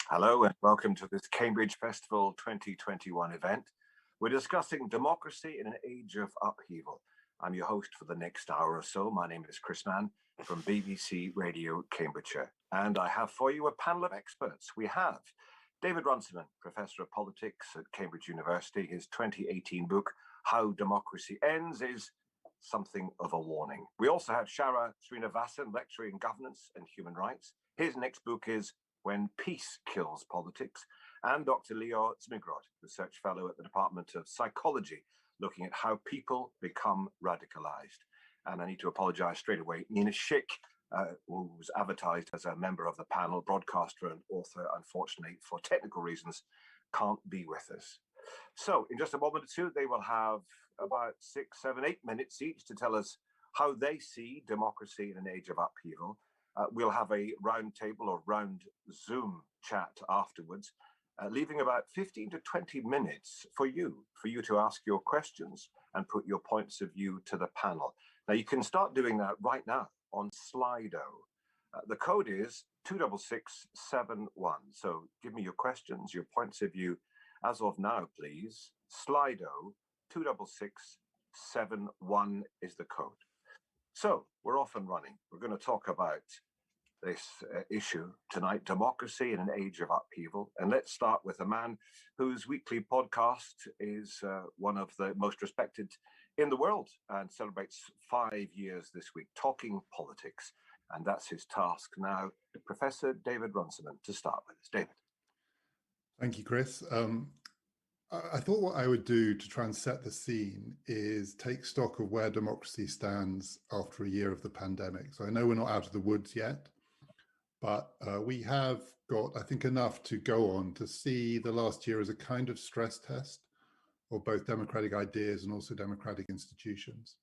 Hello and welcome to this Cambridge Festival 2021 event. We're discussing democracy in an age of upheaval. I'm your host for the next hour or so. My name is Chris Mann from BBC Radio Cambridgeshire. And I have for you a panel of experts. We have David Runciman, Professor of Politics at Cambridge University. His 2018 book, How Democracy Ends, is something of a warning. We also have Shara Srinivasan, lecturer in governance and human rights. His next book is When Peace Kills Politics, and Dr. Leo Migraud, Research Fellow at the Department of Psychology, looking at how people become radicalized. And I need to apologize straight away. Nina Schick, who was advertised as a member of the panel, broadcaster and author, unfortunately, for technical reasons, can't be with us. So in just a moment or two, they will have about 6, 7, 8 minutes each to tell us how they see democracy in an age of upheaval. We'll have a round table or round Zoom chat afterwards, leaving about 15 to 20 minutes for you to ask your questions and put your points of view to the panel. Now, you can start doing that right now on Slido. The code is 26671. So give me your questions, your points of view as of now, please. Slido 26671 is the code. So we're off and running. We're going to talk about this issue tonight, democracy in an age of upheaval. And let's start with a man whose weekly podcast is one of the most respected in the world and celebrates 5 years this week, Talking Politics. And that's his task now. Professor David Runciman to start with us. David. Thank you, Chris. I thought what I would do to try and set the scene is take stock of where democracy stands after a year of the pandemic. So I know we're not out of the woods yet, but we have got, I think, enough to go on to see the last year as a kind of stress test of both democratic ideas and also democratic institutions.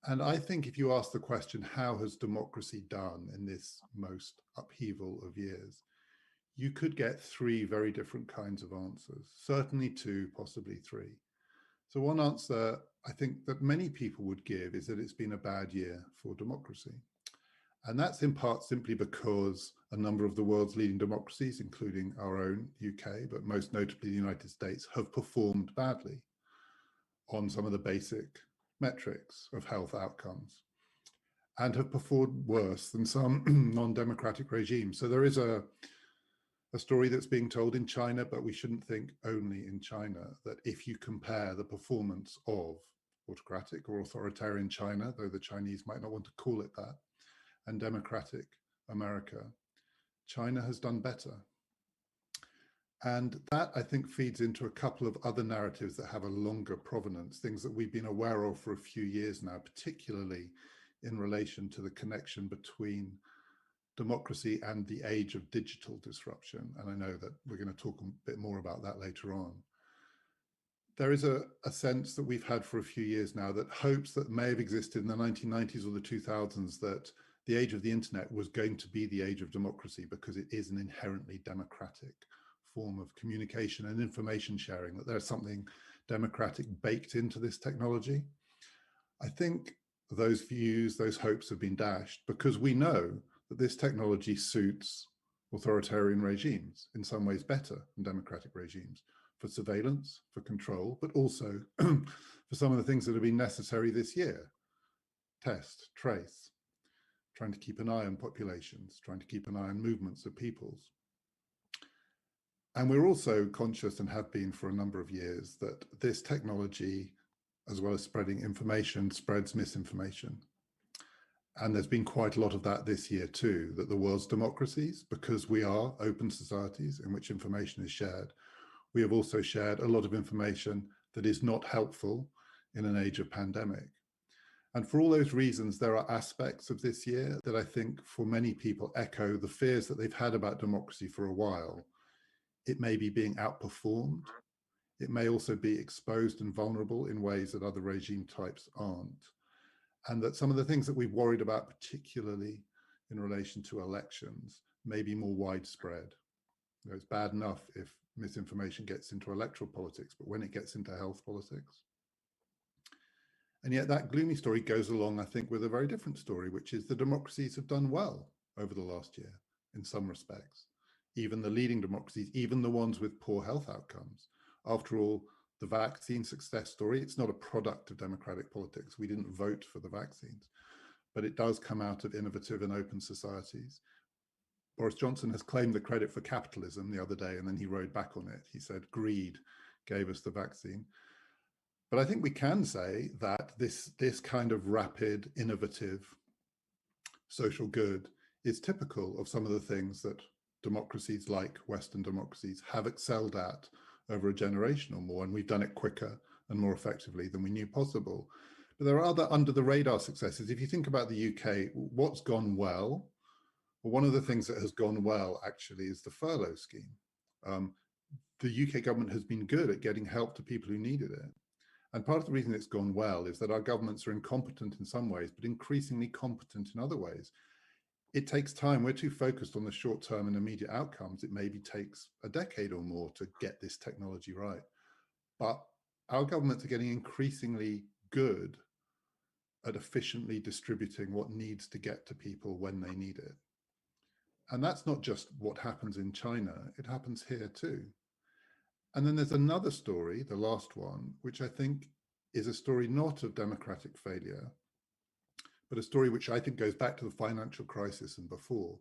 And I think if you ask the question, how has democracy done in this most upheaval of years? You could get 3 very different kinds of answers, certainly 2, possibly 3. So one answer I think that many people would give is that it's been a bad year for democracy. And that's in part simply because a number of the world's leading democracies, including our own UK, but most notably the United States, have performed badly on some of the basic metrics of health outcomes and have performed worse than some non-democratic regimes. So there is a story that's being told in China, but we shouldn't think only in China, that if you compare the performance of autocratic or authoritarian China, though the Chinese might not want to call it that, and democratic America, China has done better. And that, I think, feeds into a couple of other narratives that have a longer provenance, things that we've been aware of for a few years now, particularly in relation to the connection between democracy and the age of digital disruption. And I know that we're going to talk a bit more about that later on. There is a sense that we've had for a few years now that hopes that may have existed in the 1990s or the 2000s that the age of the internet was going to be the age of democracy because it is an inherently democratic form of communication and information sharing, that there's something democratic baked into this technology. I think those views, those hopes have been dashed because we know that this technology suits authoritarian regimes in some ways better than democratic regimes for surveillance, for control, but also for some of the things that have been necessary this year. Test, trace, trying to keep an eye on populations, trying to keep an eye on movements of peoples. And we're also conscious, and have been for a number of years, that this technology, as well as spreading information, spreads misinformation. And there's been quite a lot of that this year too, that the world's democracies, because we are open societies in which information is shared, we have also shared a lot of information that is not helpful in an age of pandemic. And for all those reasons, there are aspects of this year that I think for many people echo the fears that they've had about democracy for a while. It may be being outperformed. It may also be exposed and vulnerable in ways that other regime types aren't. And that some of the things that we've worried about, particularly in relation to elections, may be more widespread. You know, it's bad enough if misinformation gets into electoral politics, but when it gets into health politics. And yet that gloomy story goes along, I think, with a very different story, which is the democracies have done well over the last year in some respects, even the leading democracies, even the ones with poor health outcomes. After all, the vaccine success story, it's not a product of democratic politics. We didn't vote for the vaccines, but it does come out of innovative and open societies. Boris Johnson has claimed the credit for capitalism the other day, and then he rode back on it. He said greed gave us the vaccine. But I think we can say that this kind of rapid, innovative social good is typical of some of the things that democracies like Western democracies have excelled at over a generation or more, and we've done it quicker and more effectively than we knew possible. But there are other under the radar successes. If you think about the UK, what's gone well? Well, one of the things that has gone well actually is the furlough scheme. The UK government has been good at getting help to people who needed it. And part of the reason it's gone well is that our governments are incompetent in some ways, but increasingly competent in other ways. It takes time. We're too focused on the short-term and immediate outcomes. It maybe takes a decade or more to get this technology right. But our governments are getting increasingly good at efficiently distributing what needs to get to people when they need it. And that's not just what happens in China, it happens here too. And then there's another story, the last one, which I think is a story not of democratic failure, but a story which I think goes back to the financial crisis and before,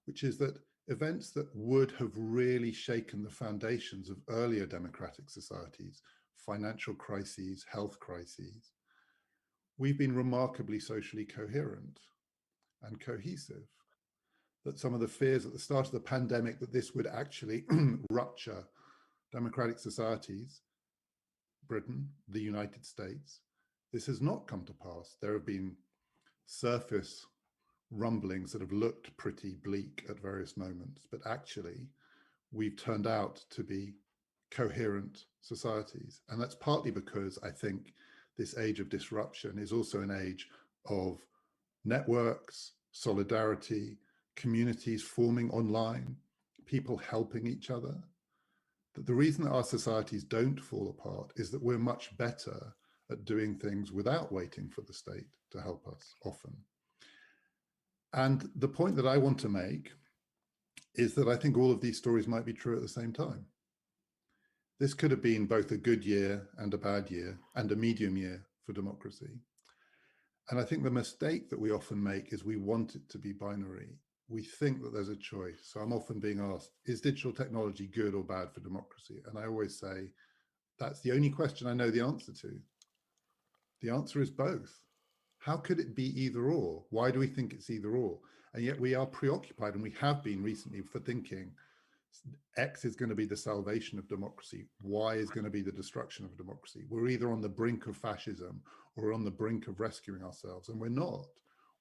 which is that events that would have really shaken the foundations of earlier democratic societies, financial crises, health crises, we've been remarkably socially coherent and cohesive. That some of the fears at the start of the pandemic that this would actually rupture democratic societies, Britain, the United States, this has not come to pass. There have been surface rumblings that have looked pretty bleak at various moments, but actually we've turned out to be coherent societies. And that's partly because I think this age of disruption is also an age of networks, solidarity, communities forming online, people helping each other. That the reason that our societies don't fall apart is that we're much better at doing things without waiting for the state to help us often. And the point that I want to make is that I think all of these stories might be true at the same time. This could have been both a good year and a bad year and a medium year for democracy. And I think the mistake that we often make is we want it to be binary. We think that there's a choice. So I'm often being asked, is digital technology good or bad for democracy? And I always say, that's the only question I know the answer to. The answer is both. How could it be either or? Why do we think it's either or? And yet we are preoccupied, and we have been recently, for thinking X is going to be the salvation of democracy. Y is going to be the destruction of democracy. We're either on the brink of fascism or on the brink of rescuing ourselves. And we're not.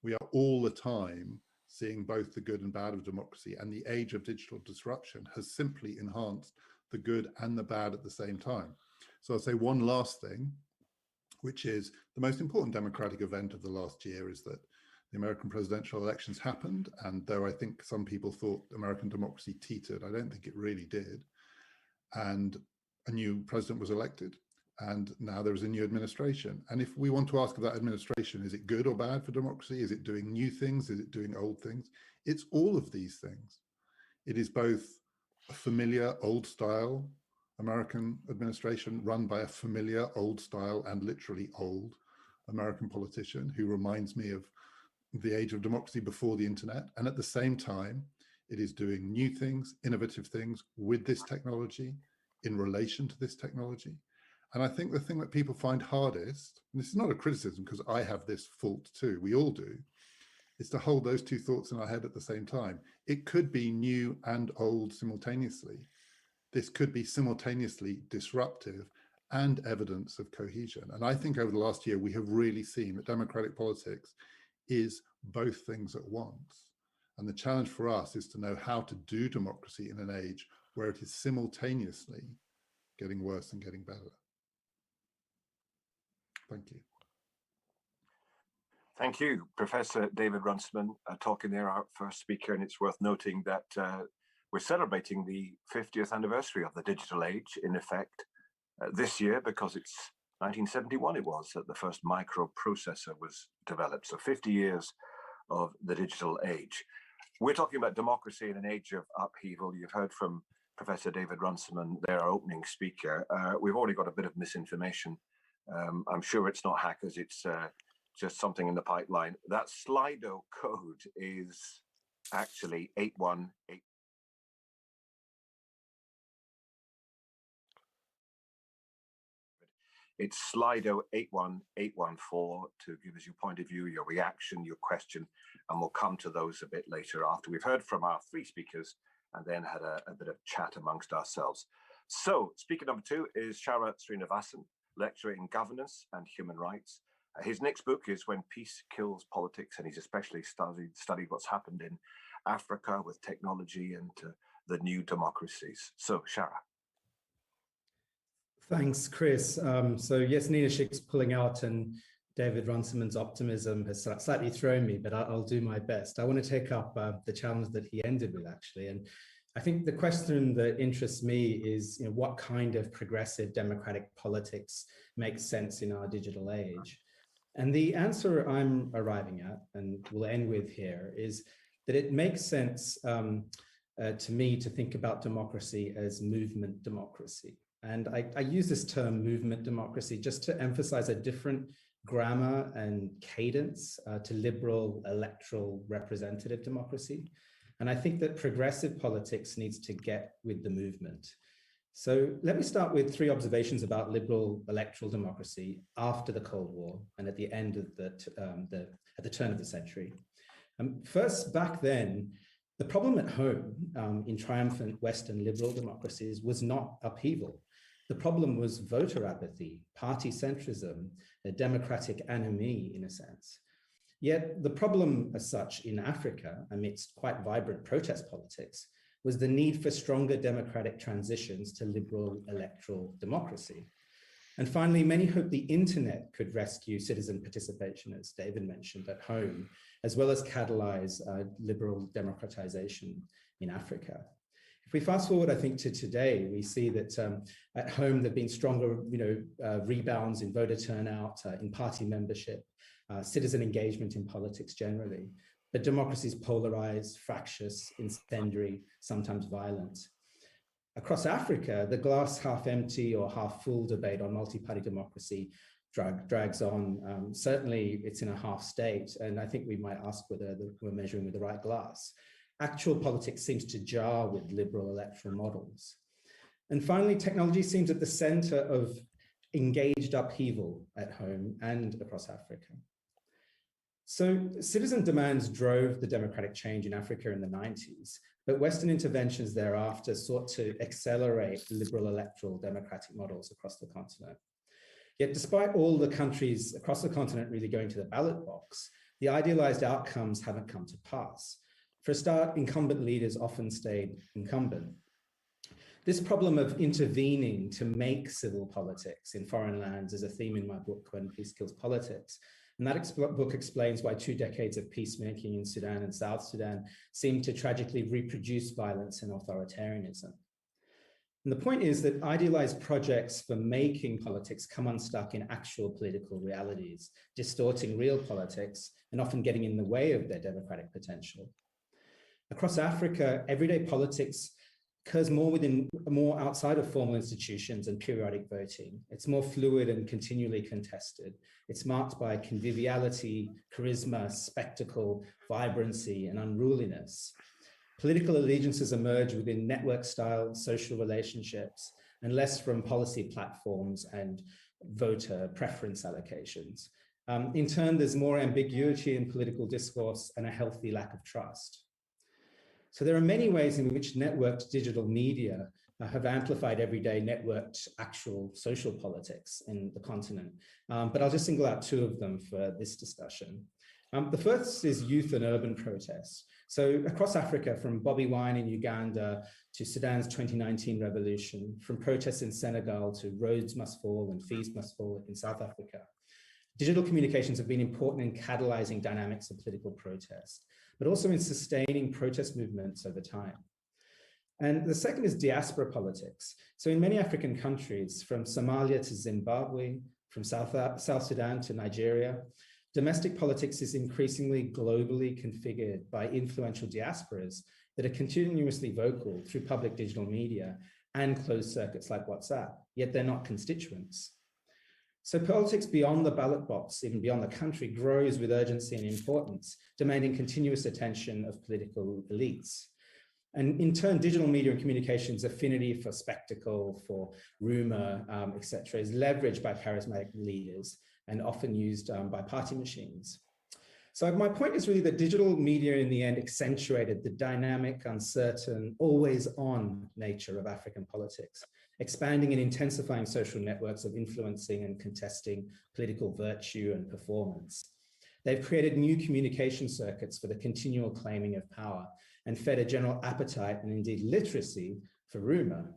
We are all the time seeing both the good and bad of democracy. And the age of digital disruption has simply enhanced the good and the bad at the same time. So I'll say one last thing, which is the most important democratic event of the last year is that the American presidential elections happened. And though I think some people thought American democracy teetered, I don't think it really did. And a new president was elected. And now there is a new administration. And if we want to ask of that administration, is it good or bad for democracy? Is it doing new things? Is it doing old things? It's all of these things. It is both a familiar, old style American administration run by a familiar, old style and literally old American politician who reminds me of the age of democracy before the internet. And at the same time, it is doing new things, innovative things with this technology, in relation to this technology. And I think the thing that people find hardest, and this is not a criticism because I have this fault too, we all do, is to hold those two thoughts in our head at the same time. It could be new and old simultaneously. This could be simultaneously disruptive and evidence of cohesion. And I think over the last year, we have really seen that democratic politics is both things at once. And the challenge for us is to know how to do democracy in an age where it is simultaneously getting worse and getting better. Thank you. Thank you, Professor David Runciman, talking there, our first speaker. And it's worth noting that we're celebrating the 50th anniversary of the digital age, in effect, this year, because it's 1971 it was that the first microprocessor was developed. So 50 years of the digital age. We're talking about democracy in an age of upheaval. You've heard from Professor David Runciman, their opening speaker. We've already got a bit of misinformation. I'm sure it's not hackers, it's just something in the pipeline. That Slido code is actually 818. It's Slido 81814 to give us your point of view, your reaction, your question, and we'll come to those a bit later after we've heard from our three speakers and then had a bit of chat amongst ourselves. So speaker number 2 is Shara Srinivasan, lecturer in governance and human rights. His next book is When Peace Kills Politics, and he's especially studied what's happened in Africa with technology and the new democracies. So Shara. Thanks, Chris. So yes, Nina Schick's pulling out and David Runciman's optimism has slightly thrown me, but I'll do my best. I want to take up the challenge that he ended with, actually. And I think the question that interests me is, what kind of progressive democratic politics makes sense in our digital age? And the answer I'm arriving at, and we'll end with here, is that it makes sense to me to think about democracy as movement democracy. And I use this term movement democracy just to emphasize a different grammar and cadence to liberal electoral representative democracy. And I think that progressive politics needs to get with the movement. So let me start with 3 observations about liberal electoral democracy after the Cold War and at the end of at the turn of the century. First, back then, the problem at home in triumphant Western liberal democracies was not upheaval. The problem was voter apathy, party centrism, a democratic anomie in a sense. Yet the problem as such in Africa, amidst quite vibrant protest politics, was the need for stronger democratic transitions to liberal electoral democracy. And finally, many hoped the internet could rescue citizen participation, as David mentioned, at home, as well as catalyze liberal democratization in Africa. If we fast forward, I think, to today, we see that at home there have been stronger, rebounds in voter turnout, in party membership, citizen engagement in politics generally. But democracy is polarized, fractious, incendiary, sometimes violent. Across Africa, the glass half empty or half full debate on multi-party democracy drags on. Certainly, it's in a half state, and I think we might ask whether we're measuring with the right glass. Actual politics seems to jar with liberal electoral models. And finally, technology seems at the center of engaged upheaval at home and across Africa. So citizen demands drove the democratic change in Africa in the 90s, but Western interventions thereafter sought to accelerate liberal electoral democratic models across the continent. Yet despite all the countries across the continent really going to the ballot box, the idealized outcomes haven't come to pass. For a start, incumbent leaders often stayed incumbent. This problem of intervening to make civil politics in foreign lands is a theme in my book, When Peace Kills Politics. And that book explains why 2 decades of peacemaking in Sudan and South Sudan seem to tragically reproduce violence and authoritarianism. And the point is that idealized projects for making politics come unstuck in actual political realities, distorting real politics and often getting in the way of their democratic potential. Across Africa, everyday politics occurs more outside of formal institutions and periodic voting. It's more fluid and continually contested. It's marked by conviviality, charisma, spectacle, vibrancy, and unruliness. Political allegiances emerge within network-style social relationships and less from policy platforms and voter preference allocations. In turn, there's more ambiguity in political discourse and a healthy lack of trust. So there are many ways in which networked digital media have amplified everyday networked actual social politics in the continent. But I'll just single out 2 of them for this discussion. The first is youth and urban protests. So across Africa, from Bobi Wine in Uganda to Sudan's 2019 revolution, from protests in Senegal to Roads Must Fall and Fees Must Fall in South Africa, digital communications have been important in catalyzing dynamics of political protest, but also in sustaining protest movements over time. And the second is diaspora politics. So in many African countries, from Somalia to Zimbabwe, from South Sudan to Nigeria, domestic politics is increasingly globally configured by influential diasporas that are continuously vocal through public digital media and closed circuits like WhatsApp, yet they're not constituents. So politics beyond the ballot box, even beyond the country, grows with urgency and importance, demanding continuous attention of political elites. And in turn, digital media and communications affinity for spectacle, for rumor, etc., is leveraged by charismatic leaders and often used by party machines. So my point is really that digital media in the end accentuated the dynamic, uncertain, always on nature of African politics, expanding and intensifying social networks of influencing and contesting political virtue and performance. They've created new communication circuits for the continual claiming of power and fed a general appetite and indeed literacy for rumor.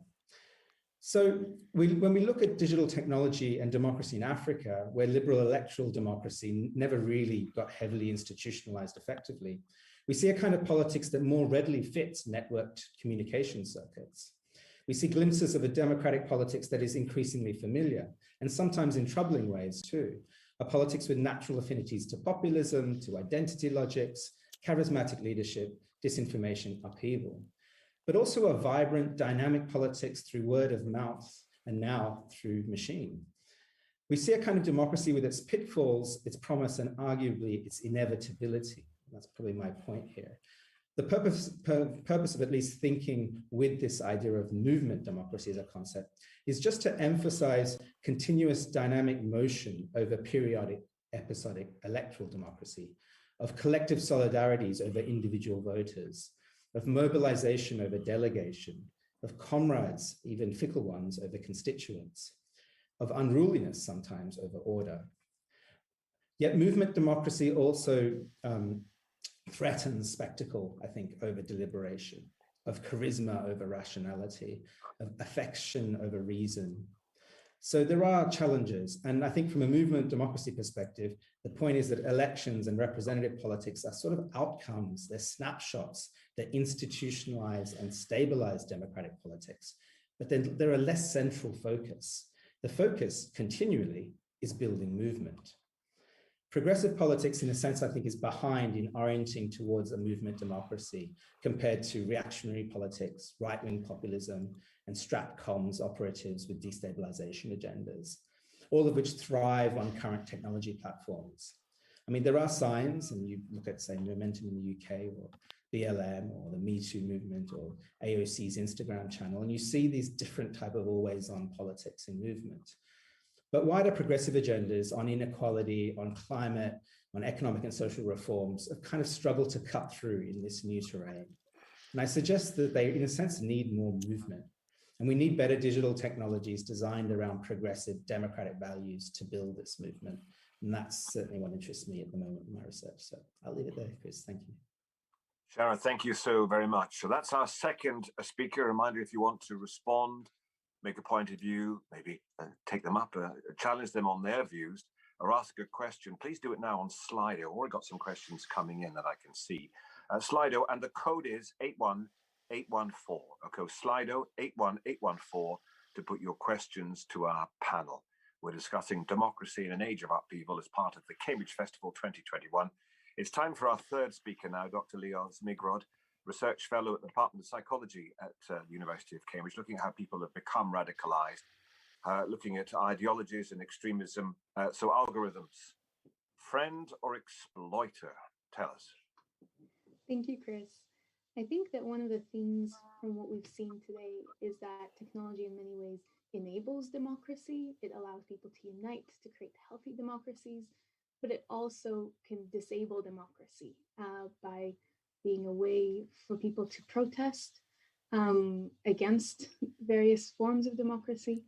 So when we look at digital technology and democracy in Africa, where liberal electoral democracy never really got heavily institutionalized effectively, we see a kind of politics that more readily fits networked communication circuits. We see glimpses of a democratic politics that is increasingly familiar, and sometimes in troubling ways too, a politics with natural affinities to populism, to identity logics, charismatic leadership, disinformation, upheaval, but also a vibrant, dynamic politics through word of mouth and now through machine. We see a kind of democracy with its pitfalls, its promise, and arguably its inevitability. That's probably my point here. The purpose of at least thinking with this idea of movement democracy as a concept is just to emphasize continuous dynamic motion over periodic, episodic electoral democracy, of collective solidarities over individual voters, of mobilization over delegation, of comrades, even fickle ones, over constituents, of unruliness sometimes over order. Yet movement democracy also threatens spectacle, I think, over deliberation, of charisma over rationality, of affection over reason. So there are challenges. And I think from a movement democracy perspective, the point is that elections and representative politics are sort of outcomes, they're snapshots that institutionalize and stabilize democratic politics. But then they're a less central focus. The focus continually is building movement. Progressive politics, in a sense, I think, is behind in orienting towards a movement democracy compared to reactionary politics, right-wing populism, and stratcoms operatives with destabilization agendas, all of which thrive on current technology platforms. I mean, there are signs, and you look at, say, Momentum in the UK, or BLM, or the Me Too movement, or AOC's Instagram channel, and you see these different type of always-on politics in movement. But wider progressive agendas on inequality, on climate, on economic and social reforms have kind of struggled to cut through in this new terrain. And I suggest that they, in a sense, need more movement. And we need better digital technologies designed around progressive democratic values to build this movement. And that's certainly what interests me at the moment in my research. So I'll leave it there, Chris. Thank you. Sharon, thank you so very much. So that's our second speaker. A reminder, if you want to respond, make a point of view, maybe take them up, challenge them on their views, or ask a question, please do it now on Slido. I've already got some questions coming in that I can see. Slido, and the code is 81814. Okay, Slido 81814 to put your questions to our panel. We're discussing democracy in an age of upheaval as part of the Cambridge Festival 2021. It's time for our third speaker now, Dr. Leos Migraud, Research Fellow at the Department of Psychology at the University of Cambridge, looking at how people have become radicalized, looking at ideologies and extremism. So algorithms, friend or exploiter? Tell us. Thank you, Chris. I think that one of the themes from what we've seen today is that technology in many ways enables democracy. It allows people to unite, to create healthy democracies, but it also can disable democracy by being a way for people to protest against various forms of democracy.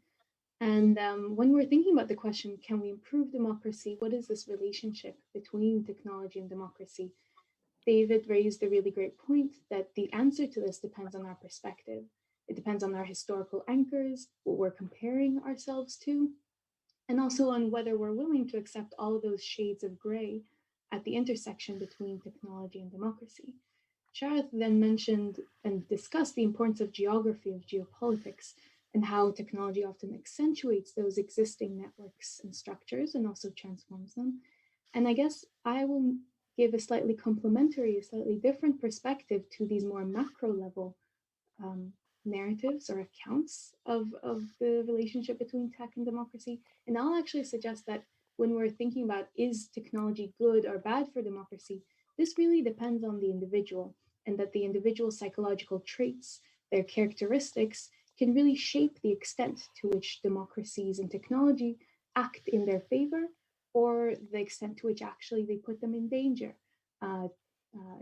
And when we're thinking about the question, can we improve democracy? What is this relationship between technology and democracy? David raised a really great point that the answer to this depends on our perspective. It depends on our historical anchors, what we're comparing ourselves to, and also on whether we're willing to accept all of those shades of gray at the intersection between technology and democracy. Sharath then mentioned and discussed the importance of geography, of geopolitics, and how technology often accentuates those existing networks and structures and also transforms them. And I guess I will give a slightly complementary, a slightly different perspective to these more macro level narratives or accounts of the relationship between tech and democracy. And I'll actually suggest that when we're thinking about is technology good or bad for democracy, this really depends on the individual, and that the individual's psychological traits, their characteristics, can really shape the extent to which democracies and technology act in their favor, or the extent to which actually they put them in danger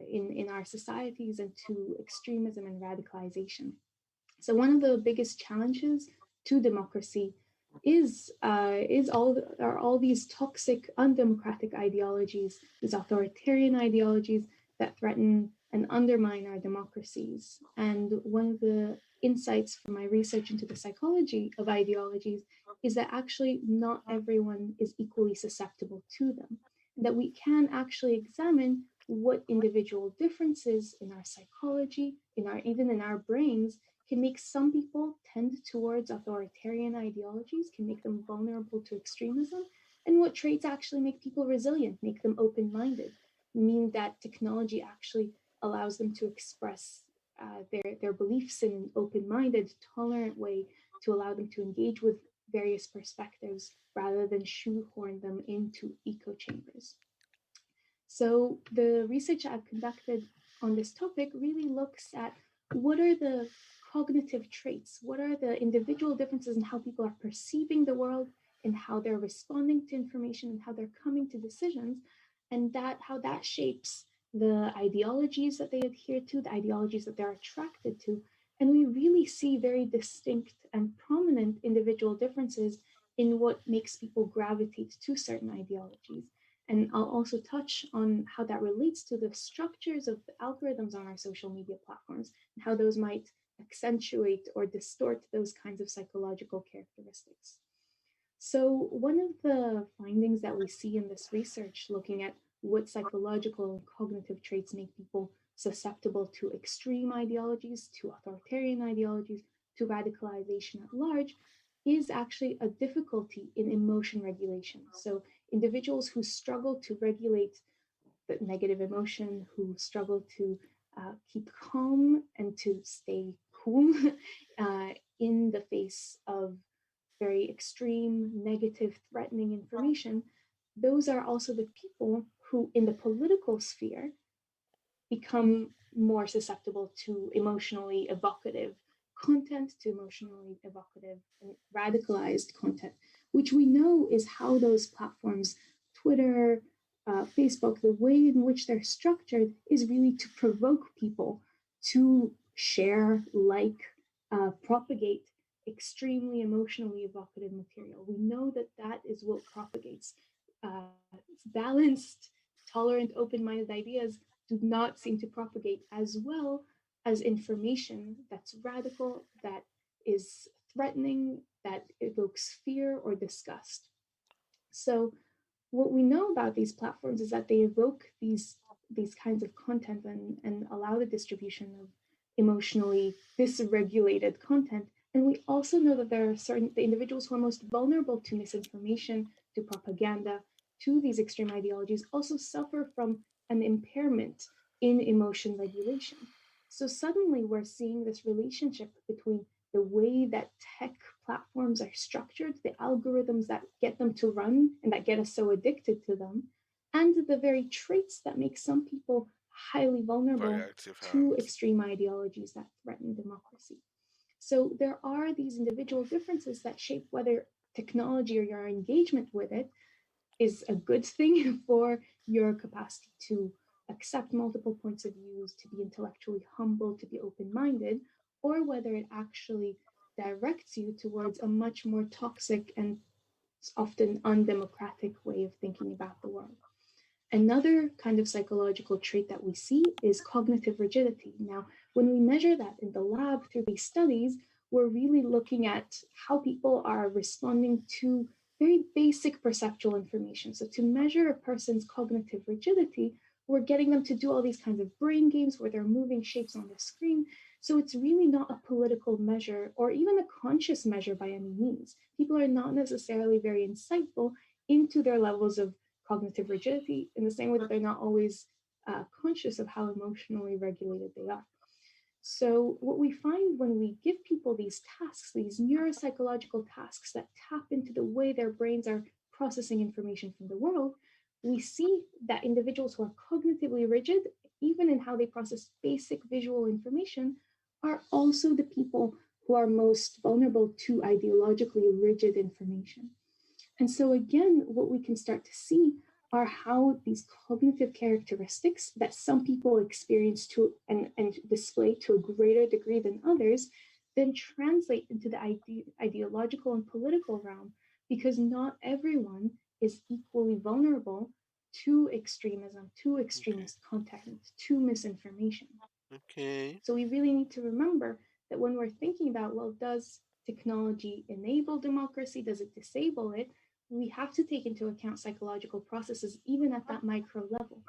in our societies and to extremism and radicalization. So one of the biggest challenges to democracy are all these toxic, undemocratic ideologies, these authoritarian ideologies that threaten and undermine our democracies. And one of the insights from my research into the psychology of ideologies is that actually not everyone is equally susceptible to them, that we can actually examine what individual differences in our psychology, even in our brains, can make some people tend towards authoritarian ideologies, can make them vulnerable to extremism, and what traits actually make people resilient, make them open-minded, mean that technology actually allows them to express their beliefs in an open-minded, tolerant way to allow them to engage with various perspectives rather than shoehorn them into echo chambers. So the research I've conducted on this topic really looks at what are the cognitive traits, what are the individual differences in how people are perceiving the world and how they're responding to information and how they're coming to decisions, and how that shapes the ideologies that they adhere to, the ideologies that they're attracted to. And we really see very distinct and prominent individual differences in what makes people gravitate to certain ideologies. And I'll also touch on how that relates to the structures of the algorithms on our social media platforms and how those might accentuate or distort those kinds of psychological characteristics. So one of the findings that we see in this research, looking at what psychological and cognitive traits make people susceptible to extreme ideologies, to authoritarian ideologies, to radicalization at large, is actually a difficulty in emotion regulation. So individuals who struggle to regulate the negative emotion, who struggle to keep calm and to stay cool in the face of very extreme, negative, threatening information, those are also the people who in the political sphere become more susceptible to emotionally evocative content, to emotionally evocative and radicalized content, which we know is how those platforms, Twitter, Facebook, the way in which they're structured is really to provoke people to share, propagate extremely emotionally evocative material. We know that that is what propagates. Balanced, tolerant, open-minded ideas do not seem to propagate as well as information that's radical, that is threatening, that evokes fear or disgust. So what we know about these platforms is that they evoke these kinds of content and allow the distribution of emotionally dysregulated content. And we also know that there are the individuals who are most vulnerable to misinformation, to propaganda, to these extreme ideologies also suffer from an impairment in emotion regulation. So suddenly we're seeing this relationship between the way that tech platforms are structured, the algorithms that get them to run and that get us so addicted to them, and the very traits that make some people highly vulnerable to extreme ideologies that threaten democracy. So there are these individual differences that shape whether technology or your engagement with it is a good thing for your capacity to accept multiple points of views, to be intellectually humble, to be open-minded, or whether it actually directs you towards a much more toxic and often undemocratic way of thinking about the world. Another kind of psychological trait that we see is cognitive rigidity. Now, when we measure that in the lab through these studies, we're really looking at how people are responding to very basic perceptual information. So to measure a person's cognitive rigidity, we're getting them to do all these kinds of brain games where they're moving shapes on the screen. So it's really not a political measure or even a conscious measure by any means. People are not necessarily very insightful into their levels of cognitive rigidity, in the same way that they're not always conscious of how emotionally regulated they are. So what we find when we give people these tasks, these neuropsychological tasks that tap into the way their brains are processing information from the world, we see that individuals who are cognitively rigid, even in how they process basic visual information, are also the people who are most vulnerable to ideologically rigid information. And so again, what we can start to see are how these cognitive characteristics that some people experience to and display to a greater degree than others then translate into the ideological and political realm, because not everyone is equally vulnerable to extremism, to extremist content, to misinformation. Okay. So we really need to remember that when we're thinking about, well, does technology enable democracy? Does it disable it? We have to take into account psychological processes, even at that micro level.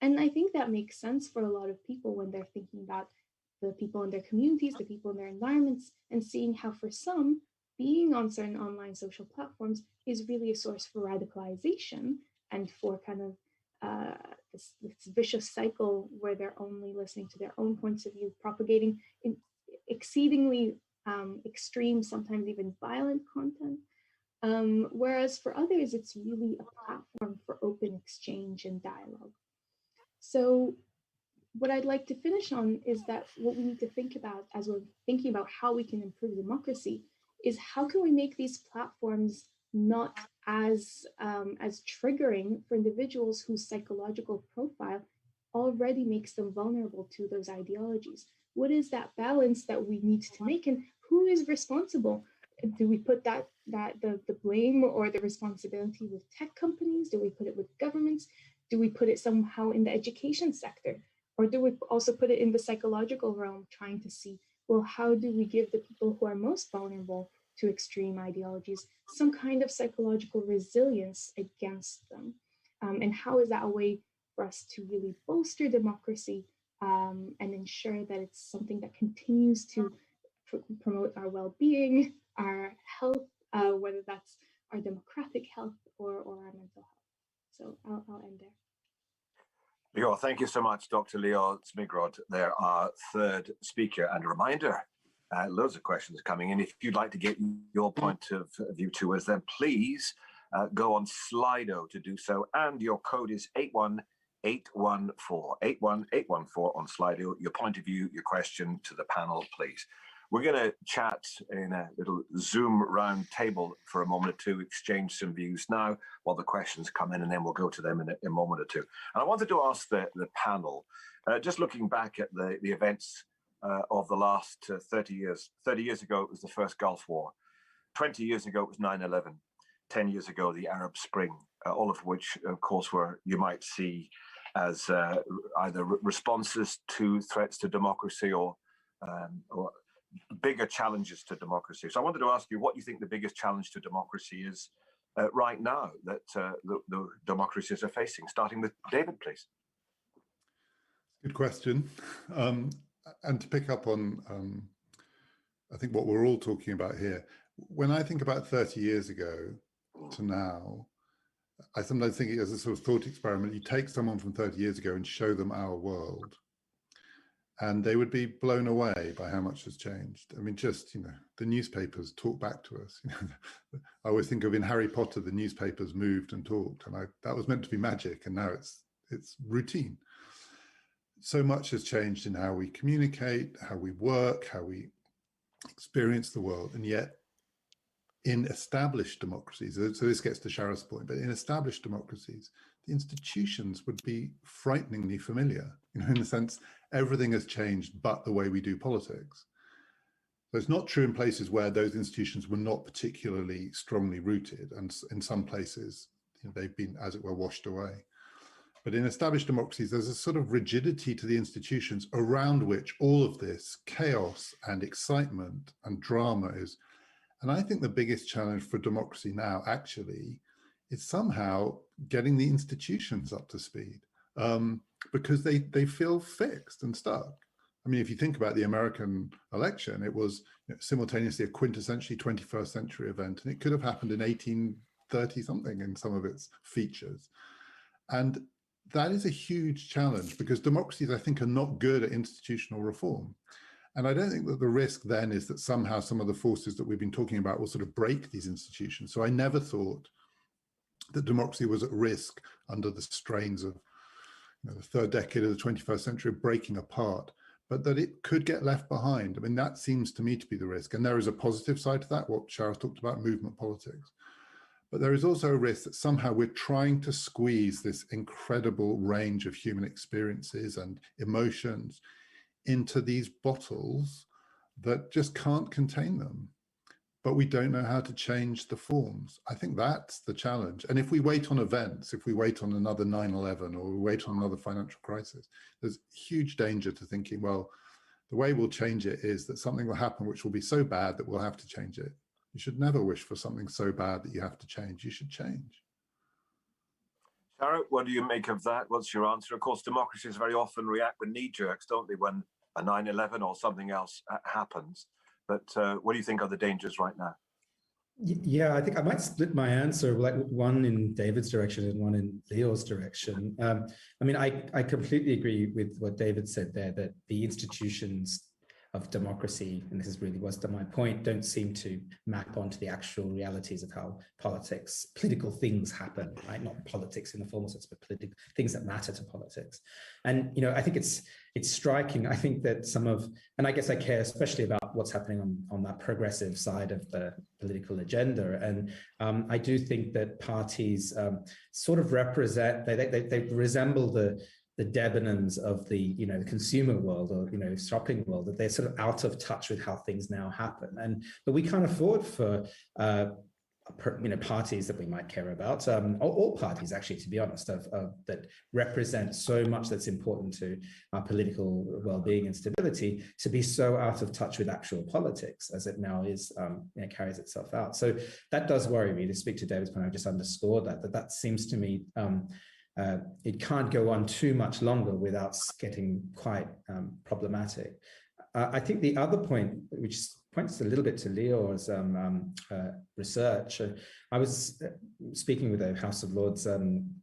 And I think that makes sense for a lot of people when they're thinking about the people in their communities, the people in their environments, and seeing how for some, being on certain online social platforms is really a source for radicalization and for kind of this vicious cycle where they're only listening to their own points of view, propagating in exceedingly extreme, sometimes even violent content. Whereas for others, it's really a platform for open exchange and dialogue. So what I'd like to finish on is that what we need to think about as we're thinking about how we can improve democracy is how can we make these platforms not as triggering for individuals whose psychological profile already makes them vulnerable to those ideologies. What is that balance that we need to make, and who is responsible? Do we put the blame or the responsibility with tech companies? Do we put it with governments? Do we put it somehow in the education sector? Or do we also put it in the psychological realm, trying to see, well, how do we give the people who are most vulnerable to extreme ideologies some kind of psychological resilience against them? And how is that a way for us to really bolster democracy and ensure that it's something that continues to promote our well-being, our health, whether that's our democratic health or our mental health? So I'll end there. Migraud, thank you so much, Dr. Leo Migraud. They're our third speaker. And a reminder, loads of questions coming in. If you'd like to get your point of view to us, then please go on Slido to do so. And your code is 81814. 81814 on Slido. Your point of view, your question to the panel, please. We're going to chat in a little Zoom round table for a moment or two, exchange some views now while the questions come in, and then we'll go to them in a moment or two. And I wanted to ask the panel, just looking back at the events of the last 30 years. 30 years ago, it was the first Gulf War. 20 years ago, it was 9/11. 10 years ago, the Arab Spring, all of which, of course, were, you might see as either responses to threats to democracy or bigger challenges to democracy. So I wanted to ask you what you think the biggest challenge to democracy is right now that the democracies are facing, starting with David, please. Good question. And to pick up on, I think what we're all talking about here, when I think about 30 years ago to now, I sometimes think as a sort of thought experiment, you take someone from 30 years ago and show them our world, and they would be blown away by how much has changed. I mean, just, the newspapers talk back to us. I always think of in Harry Potter, the newspapers moved and talked, and that was meant to be magic, and now it's routine. So much has changed in how we communicate, how we work, how we experience the world, and yet in established democracies, so this gets to Sharath's point, but in established democracies, the institutions would be frighteningly familiar, in the sense everything has changed but the way we do politics. So it's not true in places where those institutions were not particularly strongly rooted, and in some places they've been, as it were, washed away. But in established democracies, there's a sort of rigidity to the institutions around which all of this chaos and excitement and drama is. And I think the biggest challenge for democracy now actually is somehow getting the institutions up to speed, because they feel fixed and stuck. I mean, if you think about the American election, it was simultaneously a quintessentially 21st century event, and it could have happened in 1830 something in some of its features. And that is a huge challenge because democracies, I think, are not good at institutional reform. And I don't think that the risk then is that somehow some of the forces that we've been talking about will sort of break these institutions. So I never thought that democracy was at risk under the strains of the third decade of the 21st century breaking apart, but that it could get left behind. I mean, that seems to me to be the risk. And there is a positive side to that, what Sharath talked about, movement politics. But there is also a risk that somehow we're trying to squeeze this incredible range of human experiences and emotions into these bottles that just can't contain them. But we don't know how to change the forms. I think that's the challenge. And if we wait on events, if we wait on another 9/11 or we wait on another financial crisis, there's huge danger to thinking, well, the way we'll change it is that something will happen which will be so bad that we'll have to change it. You should never wish for something so bad that you have to change. You should change. Sarah, what do you make of that? What's your answer? Of course, democracies very often react with knee jerks, don't they, when a 9/11 or something else happens. But what do you think are the dangers right now? Yeah, I think I might split my answer, like one in David's direction and one in Leo's direction. I mean, I completely agree with what David said there, that the institutions of democracy, and this is really was my point, don't seem to map onto the actual realities of how political things happen, right? Not politics in the formal sense, but political things that matter to politics. And, you know, I think it's striking. I think that and I guess I care especially about what's happening on that progressive side of the political agenda. And I do think that parties sort of represent, they resemble the Debenhams of the the consumer world or shopping world, that they're sort of out of touch with how things now happen. But we can't afford for parties that we might care about, all parties actually, to be honest, that represent so much that's important to our political well-being and stability, to be so out of touch with actual politics as it now is, carries itself out. So that does worry me. To speak to David's point, I just underscored that seems to me it can't go on too much longer without getting quite problematic. I think the other point, which points a little bit to Leo's research, I was speaking with the House of Lords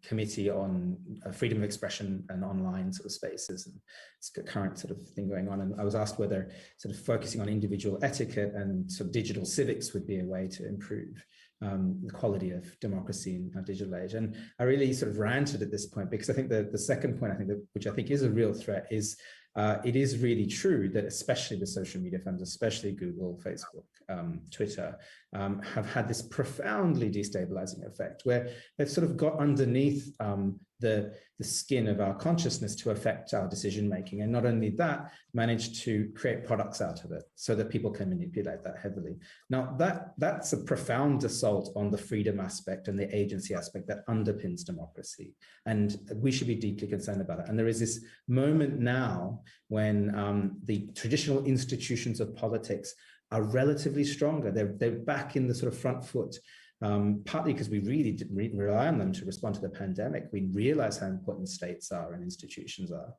committee on freedom of expression and online sort of spaces, and it's a current sort of thing going on. And I was asked whether sort of focusing on individual etiquette and sort of digital civics would be a way to improve the quality of democracy in our digital age. And I really sort of ranted at this point, because I think the second point, which I think is a real threat, is it is really true that especially the social media firms, especially Google, Facebook, Twitter, have had this profoundly destabilizing effect where they've sort of got underneath the skin of our consciousness to affect our decision making, and not only that, managed to create products out of it so that people can manipulate that heavily. Now that's a profound assault on the freedom aspect and the agency aspect that underpins democracy, and we should be deeply concerned about it. And there is this moment now when the traditional institutions of politics are relatively stronger. They're back in the sort of front foot. Partly because we really didn't rely on them to respond to the pandemic. We realize how important states are and institutions are.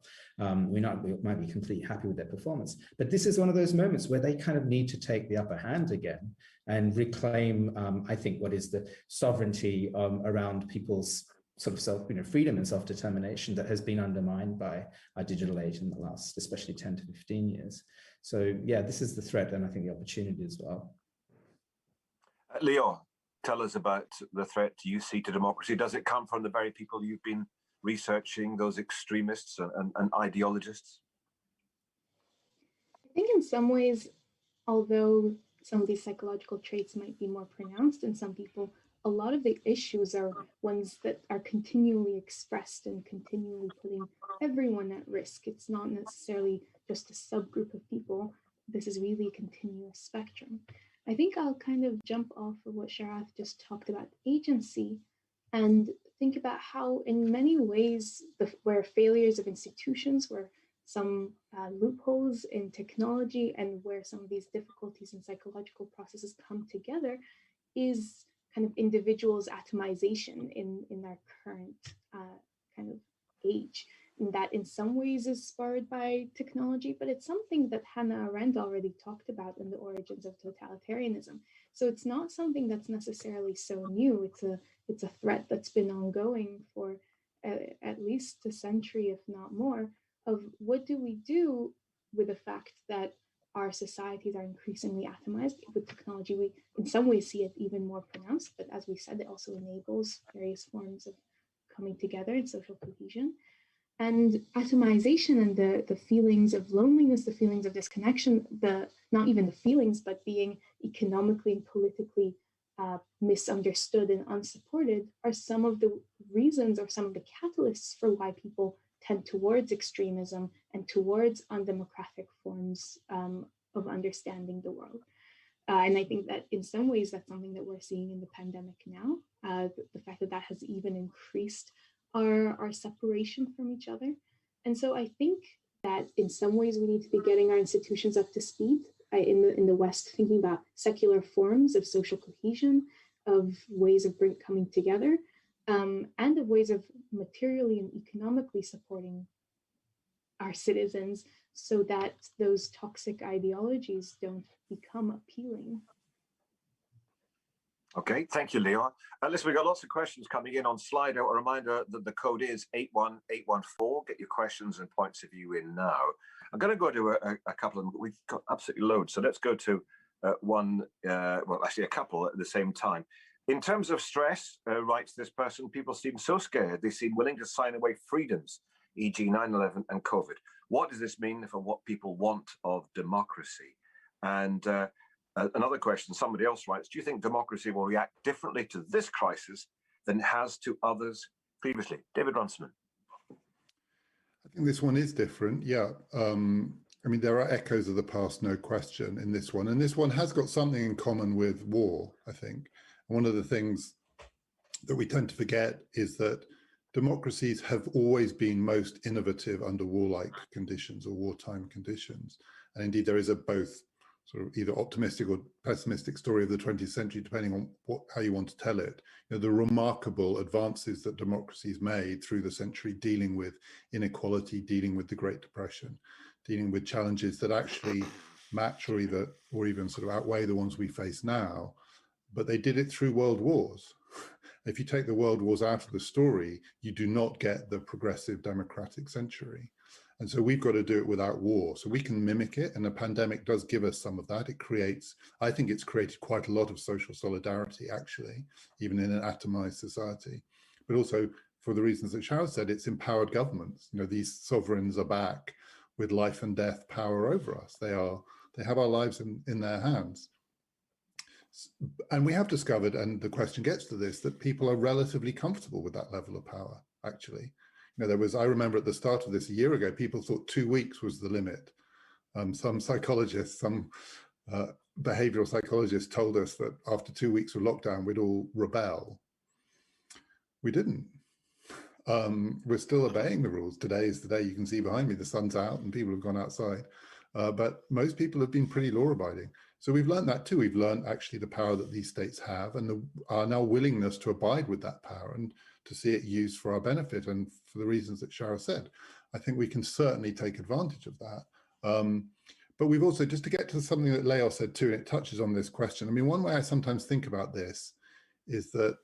We might be completely happy with their performance, but this is one of those moments where they kind of need to take the upper hand again and reclaim, I think, what is the sovereignty around people's sort of freedom and self-determination that has been undermined by our digital age in the last, especially 10 to 15 years. So yeah, this is the threat, and I think the opportunity as well. Leo, tell us about the threat you see to democracy. Does it come from the very people you've been researching, those extremists and ideologists? I think in some ways, although some of these psychological traits might be more pronounced in some people, a lot of the issues are ones that are continually expressed and continually putting everyone at risk. It's not necessarily just a subgroup of people. This is really a continuous spectrum. I think I'll kind of jump off of what Sharath just talked about, agency, and think about how in many ways where failures of institutions, where some loopholes in technology, and where some of these difficulties in psychological processes come together is kind of individuals' atomization in our current kind of age. And that in some ways is spurred by technology, but it's something that Hannah Arendt already talked about in The Origins of Totalitarianism. So it's not something that's necessarily so new. It's a threat that's been ongoing for at least a century, if not more, of what do we do with the fact that our societies are increasingly atomized. With technology, we in some ways see it even more pronounced, but as we said, it also enables various forms of coming together and social cohesion. And atomization and the feelings of loneliness, the feelings of disconnection, not even the feelings, but being economically and politically misunderstood and unsupported are some of the reasons or some of the catalysts for why people tend towards extremism and towards undemocratic forms of understanding the world. And I think that in some ways, that's something that we're seeing in the pandemic now. The fact that that has even increased our separation from each other. And so I think that in some ways we need to be getting our institutions up to speed in the West, thinking about secular forms of social cohesion, of ways of coming together, and of ways of materially and economically supporting our citizens so that those toxic ideologies don't become appealing. Okay, thank you, Leon. Listen, we've got lots of questions coming in on Slido. A reminder that the code is 81814. Get your questions and points of view in now. I'm going to go to a couple of them. We've got absolutely loads. So let's go to well, actually a couple at the same time. In terms of stress, writes this person, people seem so scared. They seem willing to sign away freedoms, e.g. 9/11 and COVID. What does this mean for what people want of democracy? And another question, somebody else writes, do you think democracy will react differently to this crisis than it has to others previously? David Runciman. I think this one is different, yeah. I mean, there are echoes of the past, no question, in this one. And this one has got something in common with war, I think. And one of the things that we tend to forget is that democracies have always been most innovative under warlike conditions or wartime conditions. And indeed, there is a both sort of either optimistic or pessimistic story of the 20th century, depending on how you want to tell it. You know, the remarkable advances that democracies made through the century, dealing with inequality, dealing with the Great Depression, dealing with challenges that actually match or even sort of outweigh the ones we face now. But they did it through world wars. If you take the world wars out of the story, you do not get the progressive democratic century. And so we've got to do it without war. So we can mimic it. And the pandemic does give us some of that. It creates, I think it's created quite a lot of social solidarity, actually, even in an atomized society. But also, for the reasons that Sharon said, it's empowered governments. You know, these sovereigns are back with life and death power over us. They have our lives in their hands. And we have discovered, and the question gets to this, that people are relatively comfortable with that level of power, actually. You know, I remember at the start of this a year ago, people thought 2 weeks was the limit. Some psychologists, some behavioral psychologists told us that after 2 weeks of lockdown, we'd all rebel. We didn't. We're still obeying the rules. Today is the day. You can see behind me, the sun's out and people have gone outside. But most people have been pretty law-abiding. So we've learned that too. We've learned actually the power that these states have and our now willingness to abide with that power and to see it used for our benefit and for the reasons that Shara said. I think we can certainly take advantage of that. But we've also, just to get to something that Leo said too, and it touches on this question. I mean, one way I sometimes think about this is that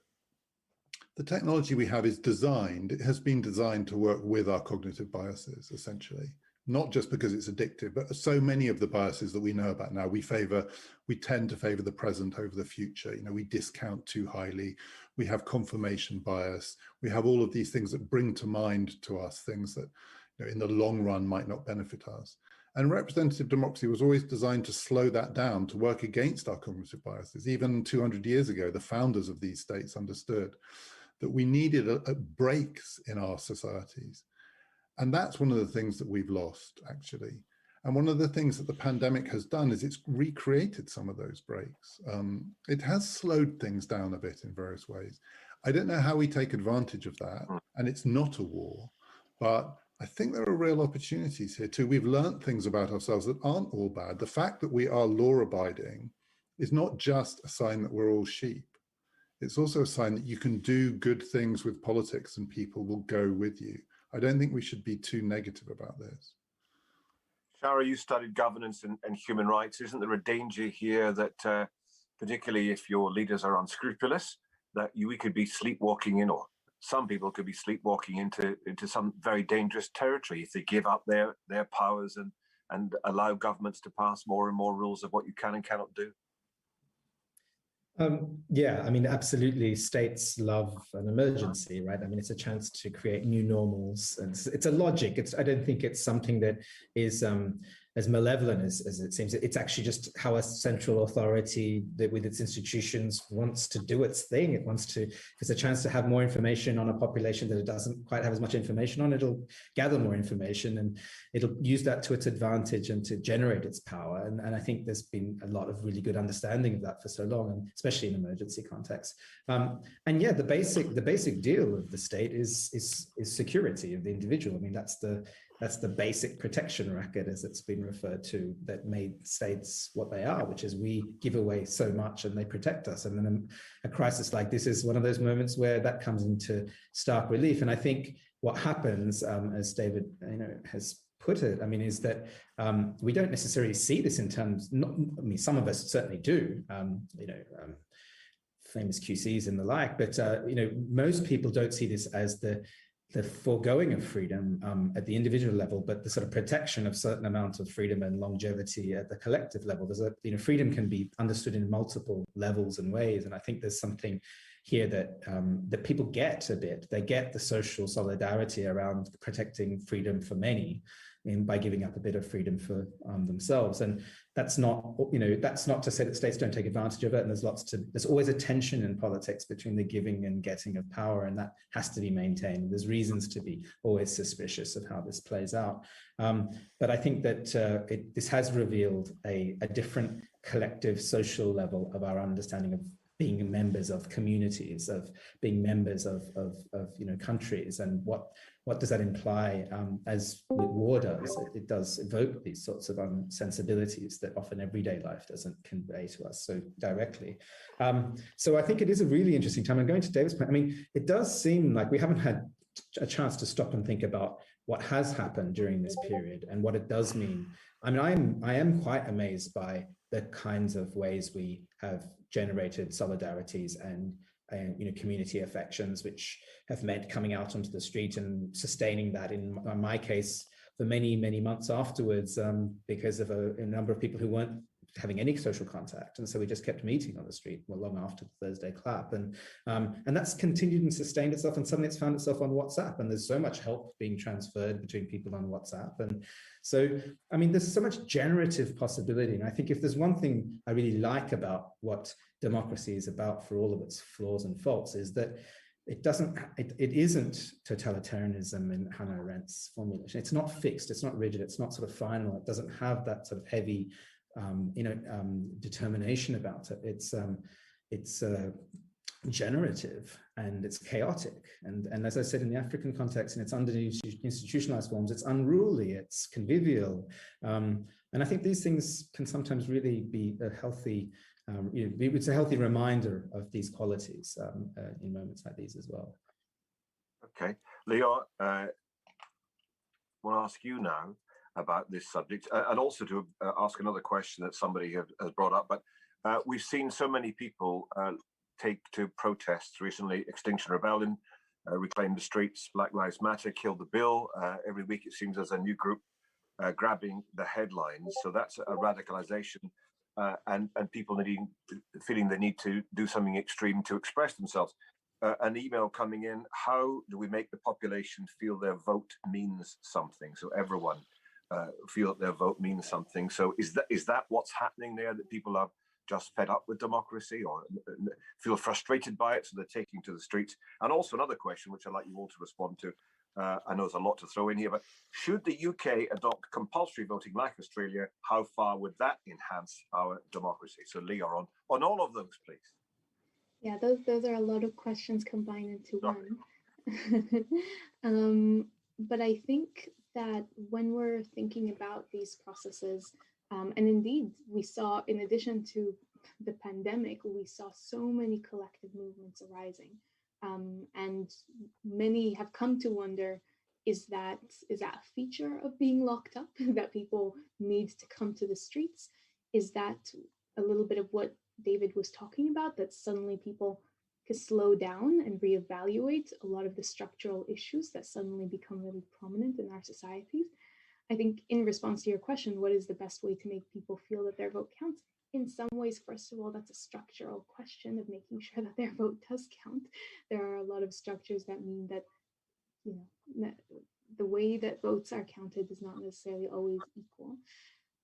the technology we have is designed, it has been designed to work with our cognitive biases, essentially. Not just because it's addictive, but so many of the biases that we know about now, we tend to favor the present over the future. You know, we discount too highly. We have confirmation bias. We have all of these things that bring to mind to us things that, you know, in the long run might not benefit us. And representative democracy was always designed to slow that down, to work against our cognitive biases. Even 200 years ago, the founders of these states understood that we needed breaks in our societies. And that's one of the things that we've lost, actually. And one of the things that the pandemic has done is it's recreated some of those breaks. It has slowed things down a bit in various ways. I don't know how we take advantage of that. And it's not a war, but I think there are real opportunities here too. We've learned things about ourselves that aren't all bad. The fact that we are law-abiding is not just a sign that we're all sheep. It's also a sign that you can do good things with politics and people will go with you. I don't think we should be too negative about this. Shara, you studied governance and human rights. Isn't there a danger here that, particularly if your leaders are unscrupulous, that we could be sleepwalking in or some people could be sleepwalking into some very dangerous territory if they give up their powers and allow governments to pass more and more rules of what you can and cannot do. Yeah, I mean, absolutely. States love an emergency, right? I mean, it's a chance to create new normals, and it's a logic. I don't think it's something that is as malevolent as it seems. It's actually just how a central authority that with its institutions wants to do its thing. It wants to, if it's a chance to have more information on a population that it doesn't quite have as much information on, it'll gather more information and it'll use that to its advantage and to generate its power. And I think there's been a lot of really good understanding of that for so long, and especially in emergency contexts. And yeah, the basic deal of the state is security of the individual. I mean, that's the basic protection racket, as it's been referred to, that made states what they are, which is we give away so much and they protect us. And then a crisis like this is one of those moments where that comes into stark relief. And I think what happens, as David has put it, I mean, is that we don't necessarily see this in terms, I mean, some of us certainly do, famous QCs and the like, but most people don't see this as the foregoing of freedom at the individual level, but the sort of protection of certain amounts of freedom and longevity at the collective level. There's freedom can be understood in multiple levels and ways, and I think there's something here that people get a bit. They get the social solidarity around protecting freedom for many, by giving up a bit of freedom for themselves. And that's not to say that states don't take advantage of it. And there's always a tension in politics between the giving and getting of power, and that has to be maintained. There's reasons to be always suspicious of how this plays out. But I think that this has revealed a different collective social level of our understanding of being members of communities, of being members of countries, and what does that imply? As with war does, it does evoke these sorts of sensibilities that often everyday life doesn't convey to us so directly. So I think it is a really interesting time. And going to David's point, I mean, it does seem like we haven't had a chance to stop and think about what has happened during this period and what it does mean. I mean, I am quite amazed by the kinds of ways we have generated solidarities and community affections, which have meant coming out onto the street and sustaining that, in my case, for many, many months afterwards, because of a number of people who weren't having any social contact. And so we just kept meeting on the street long after the Thursday clap. And that's continued and sustained itself. And suddenly it's found itself on WhatsApp. And there's so much help being transferred between people on WhatsApp. And so, I mean, there's so much generative possibility. And I think if there's one thing I really like about what democracy is about, for all of its flaws and faults, is that it isn't totalitarianism in Hannah Arendt's formulation. It's not fixed, it's not rigid, it's not sort of final. It doesn't have that sort of heavy determination about it. It's generative and it's chaotic. And as I said, in the African context, in its institutionalized forms, it's unruly, it's convivial. And I think these things can sometimes really be a healthy, it's a healthy reminder of these qualities in moments like these as well. Okay, Leo, I want to ask you now about this subject, and also to ask another question that somebody has brought up. But we've seen so many people take to protests recently. Extinction Rebellion, Reclaim the Streets, Black Lives Matter, Kill the Bill. Every week it seems there's a new group grabbing the headlines. So that's a radicalization, and people feeling the need to do something extreme to express themselves. An email coming in: how do we make the population feel their vote means something? So everyone feel that their vote means something. So is that what's happening there, that people are just fed up with democracy or feel frustrated by it, so they're taking to the streets? And also another question, which I'd like you all to respond to. I know there's a lot to throw in here, but should the UK adopt compulsory voting like Australia? How far would that enhance our democracy? So Leo, on all of those, please. Yeah, those are a lot of questions combined into one. But I think that when we're thinking about these processes, and indeed we saw, in addition to the pandemic, we saw so many collective movements arising, and many have come to wonder, is that a feature of being locked up, that people need to come to the streets? Is that a little bit of what David was talking about, that suddenly people to slow down and reevaluate a lot of the structural issues that suddenly become really prominent in our societies. I think in response to your question, what is the best way to make people feel that their vote counts? In some ways, first of all, that's a structural question of making sure that their vote does count. There are a lot of structures that mean that, the way that votes are counted is not necessarily always equal.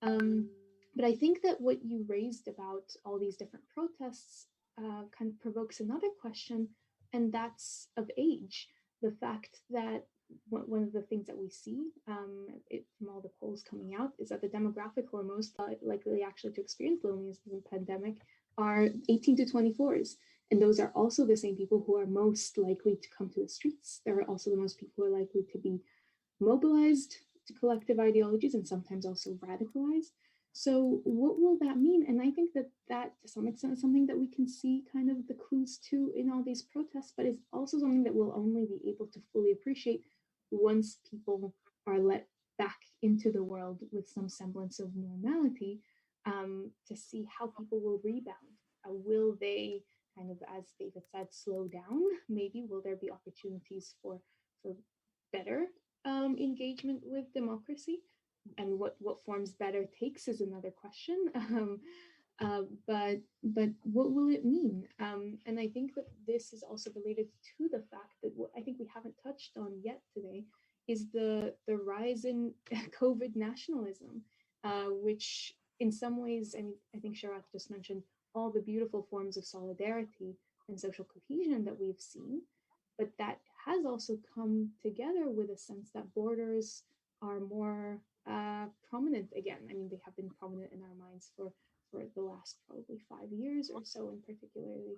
But I think that what you raised about all these different protests kind of provokes another question, and that's of age. The fact that one of the things that we see from all the polls coming out is that the demographic who are most likely actually to experience loneliness in the pandemic are 18 to 24s. And those are also the same people who are most likely to come to the streets. They're also the most people who are likely to be mobilized to collective ideologies and sometimes also radicalized. So what will that mean? And I think that to some extent is something that we can see kind of the clues to in all these protests, but it's also something that we'll only be able to fully appreciate once people are let back into the world with some semblance of normality, to see how people will rebound. Will they kind of, as David said, slow down? Maybe will there be opportunities for better engagement with democracy? And what forms better takes is another question. But what will it mean? And I think that this is also related to the fact that what I think we haven't touched on yet today is the rise in COVID nationalism, which in some ways, I mean, I think Sharat just mentioned all the beautiful forms of solidarity and social cohesion that we've seen, but that has also come together with a sense that borders are more prominent again. I mean, they have been prominent in our minds for the last probably 5 years or so in particularly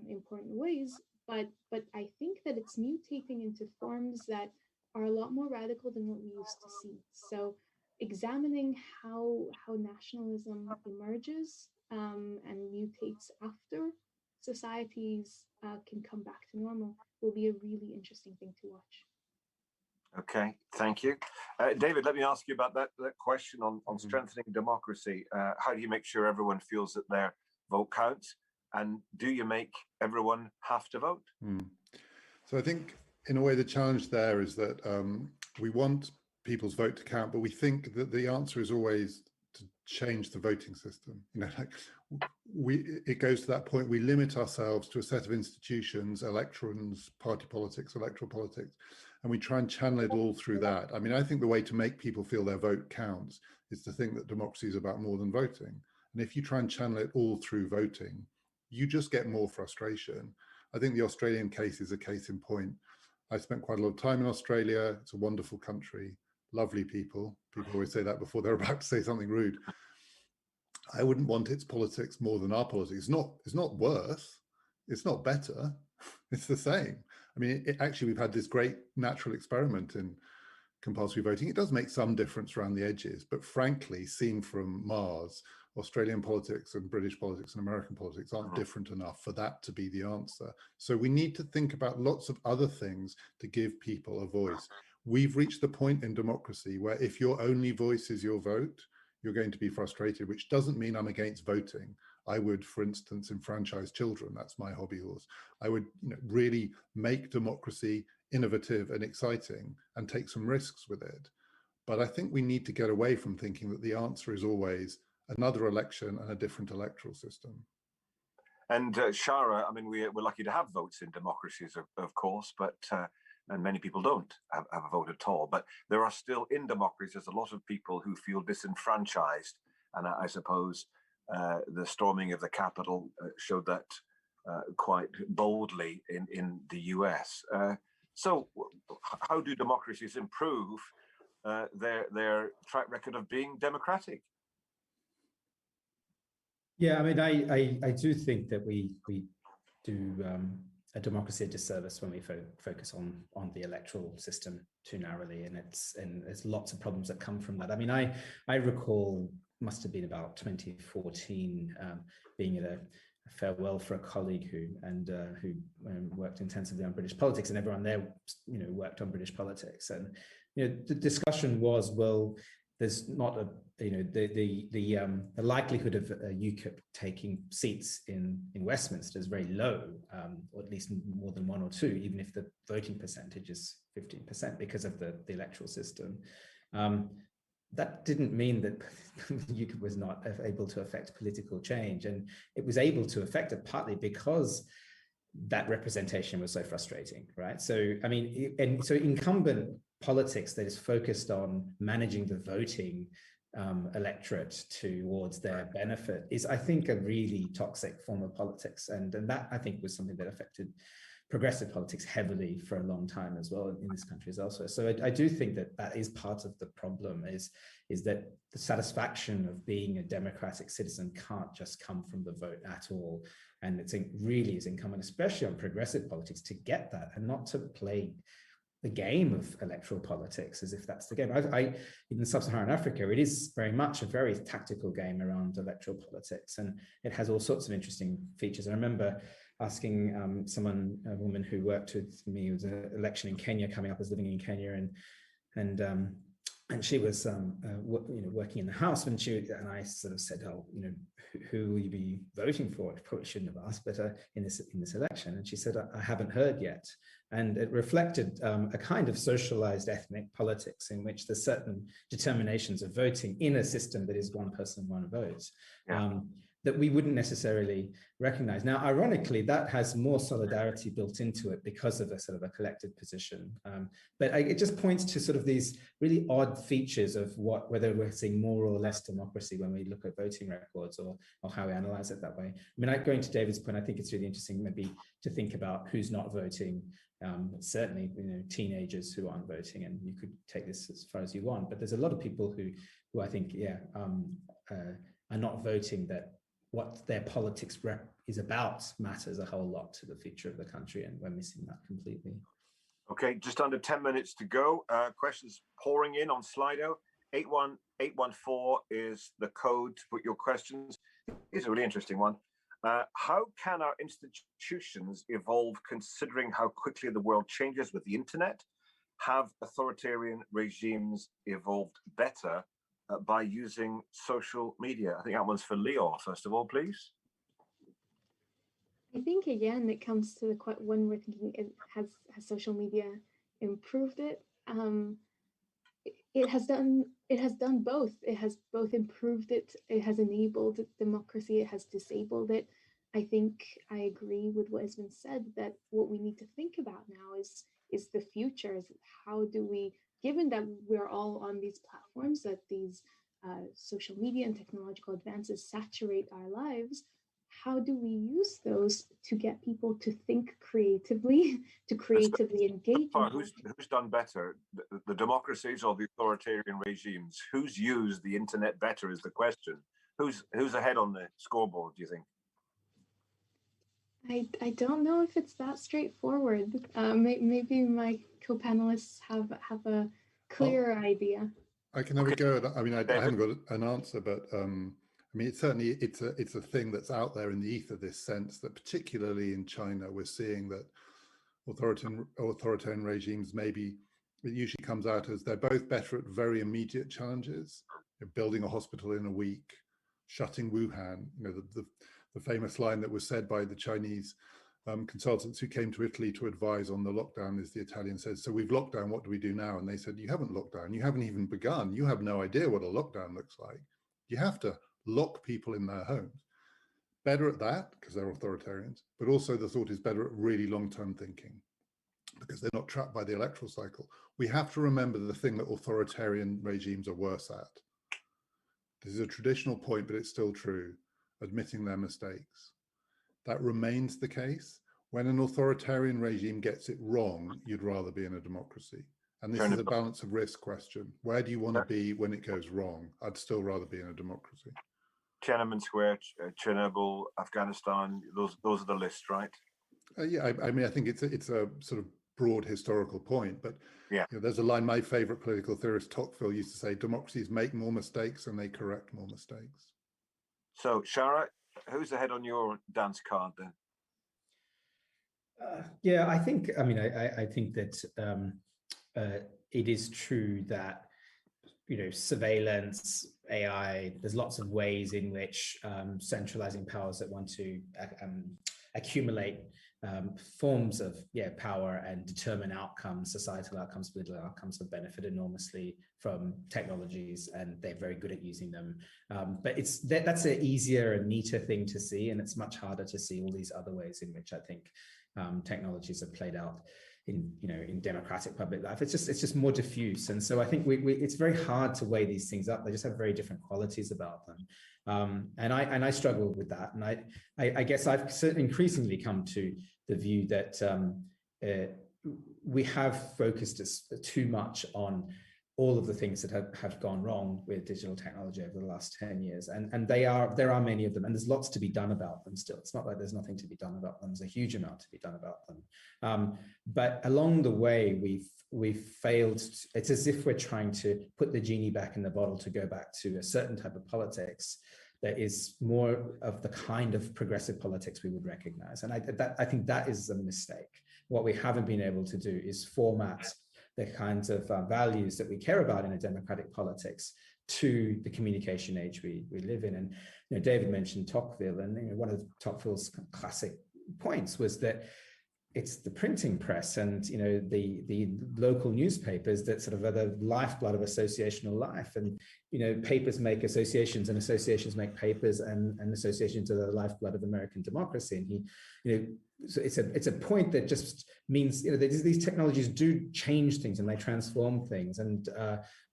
important ways. But I think that it's mutating into forms that are a lot more radical than what we used to see. So examining how nationalism emerges and mutates after societies can come back to normal will be a really interesting thing to watch. Okay, thank you. David, let me ask you about that question on strengthening democracy. How do you make sure everyone feels that their vote counts? And do you make everyone have to vote? So I think in a way the challenge there is that we want people's vote to count, but we think that the answer is always to change the voting system. It goes to that point, we limit ourselves to a set of institutions, elections, party politics, electoral politics, and we try and channel it all through that. I mean, I think the way to make people feel their vote counts is to think that democracy is about more than voting. And if you try and channel it all through voting, you just get more frustration. I think the Australian case is a case in point. I spent quite a lot of time in Australia. It's a wonderful country, lovely people. People always say that before they're about to say something rude. I wouldn't want its politics more than our politics. It's not worse. It's not better. It's the same. I mean, actually, we've had this great natural experiment in compulsory voting. It does make some difference around the edges, but frankly, seen from Mars, Australian politics and British politics and American politics aren't different enough for that to be the answer. So we need to think about lots of other things to give people a voice. We've reached the point in democracy where if your only voice is your vote, you're going to be frustrated, which doesn't mean I'm against voting. I would, for instance, enfranchise children. That's my hobby horse. I would really make democracy innovative and exciting and take some risks with it. But I think we need to get away from thinking that the answer is always another election and a different electoral system. And Shara, I mean, we're lucky to have votes in democracies, of course, but and many people don't have a vote at all. But there are still, in democracies, a lot of people who feel disenfranchised. And I suppose the storming of the Capitol showed that quite boldly in the US. So how do democracies improve their track record of being democratic? Yeah, I mean, I do think that we do a democracy a disservice when we focus on the electoral system too narrowly, and there's lots of problems that come from that. I mean, I recall, must have been about 2014, being at a farewell for a colleague who worked intensively on British politics, and everyone there worked on British politics, and the discussion was, well, there's not a, the likelihood of UKIP taking seats in Westminster is very low, or at least more than one or two, even if the voting percentage is 15% because of the electoral system. That didn't mean that UKIP was not able to affect political change, and it was able to affect it partly because that representation was so frustrating, right? So, I mean, and so incumbent politics that is focused on managing the voting electorate towards their benefit is, I think, a really toxic form of politics. And that, I think, was something that affected progressive politics heavily for a long time as well in this country as elsewhere. So I do think that that is part of the problem, is that the satisfaction of being a democratic citizen can't just come from the vote at all. And it's really is incumbent, especially on progressive politics, to get that and not to play the game of electoral politics as if that's the game. In sub-Saharan Africa, it is very much a very tactical game around electoral politics, and it has all sorts of interesting features. I remember asking a woman who worked with me, it was an election in Kenya coming up, I was living in Kenya, and she was working in the House, and I sort of said, oh, who will you be voting for? I probably shouldn't have asked, but in this election, and she said, I haven't heard yet. And it reflected a kind of socialized ethnic politics in which there's certain determinations of voting in a system that is one person, one vote. Yeah. That we wouldn't necessarily recognize. Now, ironically, that has more solidarity built into it because of a sort of a collective position. But it just points to sort of these really odd features of whether we're seeing more or less democracy when we look at voting records, or how we analyze it that way. I mean, going to David's point, I think it's really interesting maybe to think about who's not voting. Certainly, teenagers who aren't voting, and you could take this as far as you want, but there's a lot of people who I think, are not voting, that what their politics is about matters a whole lot to the future of the country, and we're missing that completely. Okay, just under 10 minutes to go. Questions pouring in on Slido. 81814 is the code to put your questions. Here's a really interesting one. How can our institutions evolve considering how quickly the world changes with the internet? Have authoritarian regimes evolved better by using social media? I think that one's for Leo, first of all, please. I think, again, it comes to when we're thinking, has social media improved it? It has done both. It has both improved it. It has enabled democracy. It has disabled it. I think I agree with what has been said, that what we need to think about now is the future. Is how do we, given that we're all on these platforms, that these social media and technological advances saturate our lives, how do we use those to get people to think creatively, to creatively engage? Who's done better, the democracies or the authoritarian regimes? Who's used the internet better is the question. Who's ahead on the scoreboard, do you think? I don't know if it's that straightforward. Maybe my co-panelists have a clearer idea. I can have a go at that. I mean, I haven't got an answer, but I mean, it's a thing that's out there in the ether, this sense that particularly in China, we're seeing that authoritarian regimes, maybe it usually comes out as they're both better at very immediate challenges, building a hospital in a week, shutting Wuhan, the famous line that was said by the Chinese consultants who came to Italy to advise on the lockdown is, the Italian says, so we've locked down, what do we do now? And they said, you haven't locked down, you haven't even begun, you have no idea what a lockdown looks like. You have to lock people in their homes. Better at that, because they're authoritarians, but also the thought is better at really long-term thinking, because they're not trapped by the electoral cycle. We have to remember the thing that authoritarian regimes are worse at. This is a traditional point, but it's still true. Admitting their mistakes. That remains the case. When an authoritarian regime gets it wrong, you'd rather be in a democracy. And this is a balance of risk question. Where do you want to be when it goes wrong? I'd still rather be in a democracy. Tiananmen Square, Chernobyl, Afghanistan, those are the lists, right? Yeah, I mean, I think it's a sort of broad historical point, but yeah, there's a line my favorite political theorist Tocqueville used to say, democracies make more mistakes and they correct more mistakes. So, Shara, who's ahead on your dance card then? Yeah, I think, I mean, I think that it is true that, surveillance, AI. There's lots of ways in which centralizing powers that want to accumulate forms of power and determine outcomes, societal outcomes, political outcomes, have benefited enormously from technologies, and they're very good at using them. But that's an easier and neater thing to see, and it's much harder to see all these other ways in which I think technologies have played out in democratic public life. It's just more diffuse, and so I think it's very hard to weigh these things up. They just have very different qualities about them, and I struggle with that. And I guess I've certainly increasingly come to the view that we have focused too much on all of the things that have gone wrong with digital technology over the last 10 years. And there are many of them, and there's lots to be done about them still. It's not like there's nothing to be done about them. There's a huge amount to be done about them. But along the way, we've failed. It's as if we're trying to put the genie back in the bottle to go back to a certain type of politics that is more of the kind of progressive politics we would recognize. And I think that is a mistake. What we haven't been able to do is format the kinds of values that we care about in a democratic politics to the communication age we live in. And David mentioned Tocqueville, and one of Tocqueville's classic points was that it's the printing press and the local newspapers that sort of are the lifeblood of associational life. And papers make associations, and associations make papers, and associations are the lifeblood of American democracy. And so it's a point that just means these technologies do change things and they transform things, and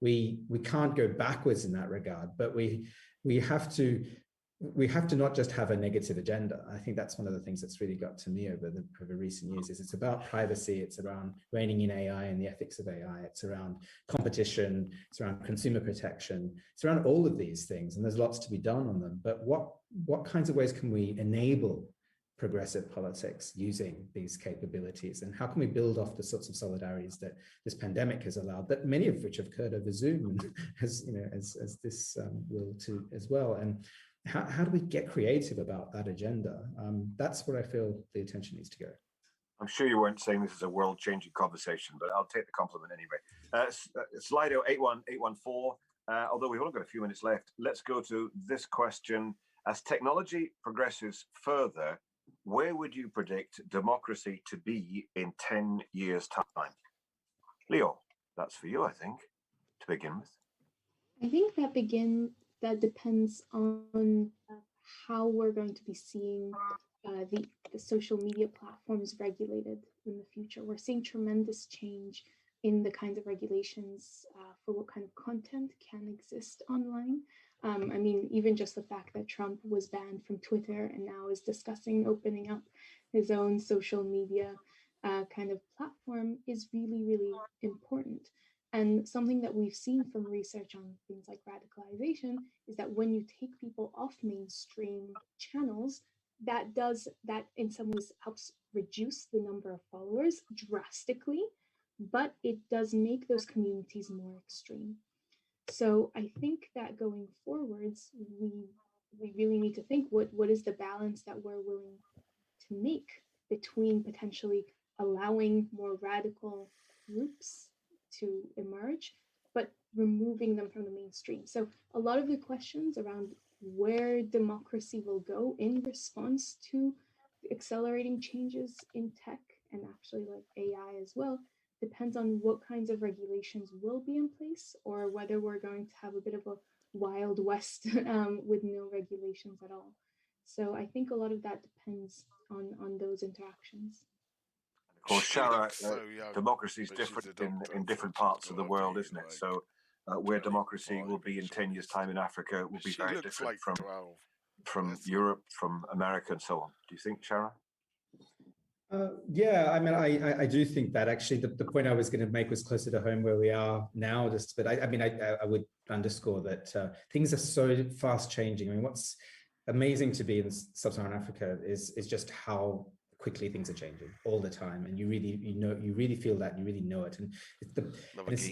we can't go backwards in that regard. But we have to not just have a negative agenda. I think that's one of the things that's really got to me over recent years. Is it's about privacy, it's around reining in AI and the ethics of AI, it's around competition, it's around consumer protection, it's around all of these things, and there's lots to be done on them. But what kinds of ways can we enable progressive politics using these capabilities, and how can we build off the sorts of solidarities that this pandemic has allowed, that many of which have occurred over Zoom, and as this will too as well. And how do we get creative about that agenda? That's where I feel the attention needs to go. I'm sure you weren't saying this is a world-changing conversation, but I'll take the compliment anyway. Slido 81814, although we've only got a few minutes left, let's go to this question. As technology progresses further, where would you predict democracy to be in 10 years' time? Leo, that's for you, I think, to begin with. I think that depends on how we're going to be seeing the social media platforms regulated in the future. We're seeing tremendous change in the kinds of regulations for what kind of content can exist online. I mean, even just the fact that Trump was banned from Twitter and now is discussing opening up his own social media kind of platform is really, really important. And something that we've seen from research on things like radicalization is that when you take people off mainstream channels, that in some ways helps reduce the number of followers drastically, but it does make those communities more extreme. So I think that going forwards, we really need to think what is the balance that we're willing to make between potentially allowing more radical groups to emerge, but removing them from the mainstream. So a lot of the questions around where democracy will go in response to accelerating changes in tech and actually like AI as well depends on what kinds of regulations will be in place, or whether we're going to have a bit of a wild west with no regulations at all. So I think a lot of that depends on those interactions. Of course, Shara, democracy is different in different parts of the world, isn't it? So where democracy will be in 10 years' time in Africa will be very different from Europe, from America, and so on. Do you think, Shara? Yeah, I mean, I do think that actually the point I was going to make was closer to home where we are now. But I would underscore that things are so fast changing. I mean, what's amazing to be in sub-Saharan Africa is just how quickly things are changing all the time, and you really feel that, and you really know it.